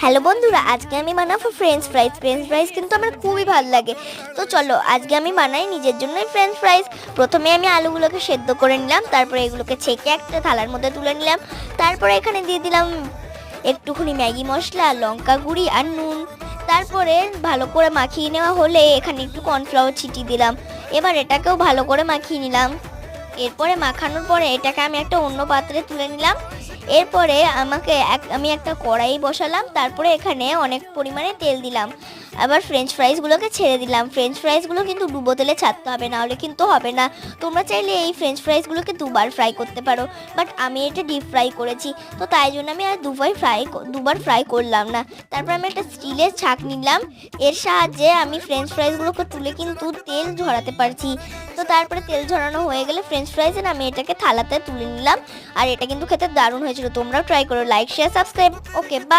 Hello বন্ধুরা, আজকে আমি বানাবো ফ্রেঞ্চ ফ্রাইজ। ফ্রেঞ্চ ফ্রাইজ কিন্তু আমার খুবই ভালো লাগে। তো চলো আজকে আমি বানাই নিজের জন্যই ফ্রেঞ্চ ফ্রাইজ। প্রথমে আমি আলুগুলোকে সেদ্ধ করে নিলাম, তারপরে এগুলোকে ছেঁকে একটা থালার মধ্যে তুলে নিলাম। তারপরে এখানে দিয়ে দিলাম একটুখানি ম্যাগি মশলা, লঙ্কা গুঁড়ি আর নুন। তারপরে ভালো করে মাখিয়ে নেওয়া হলে এখানে একটু কর্নফ্লাওয়ার ছিটিয়ে দিলাম। এবার এটাকেও ভালো করে মাখিয়ে নিলাম। এরপরে মাখানোর পরে এটাকে আমি একটা অন্য পাত্রে তুলে নিলাম। এরপরে আমি একটা কড়াই বসালাম, তারপরে এখানে অনেক পরিমাণে তেল দিলাম। আবার ফ্রেঞ্চ ফ্রাইজগুলোকে ছেড়ে দিলাম। ফ্রেঞ্চ ফ্রাইজগুলো কিন্তু ডুবো তেলে ছাড়তে হবে, না হলে কিন্তু হবে না। তোমরা চাইলে এই ফ্রেঞ্চ ফ্রাইজগুলোকে দুবার ফ্রাই করতে পারো, বাট আমি এটা ডিপ ফ্রাই করেছি, তো তাই জন্য আমি আর দুবার ফ্রাই করলাম না। তারপর আমি একটা স্টিলের ছাঁক নিলাম। এর সাহায্যে আমি ফ্রেঞ্চ ফ্রাইজগুলোকে তুলে কিন্তু তেল ঝরাতে পারছি। তো তারপরে তেল ঝরানো হয়ে গেলে ফ্রেঞ্চ ফ্রাইজে আমি এটাকে থালাতে তুলে নিলাম। আর এটা কিন্তু খেতে দারুণ হয়েছিল। তোমরাও ট্রাই করো। Like, share, subscribe. Okay, by.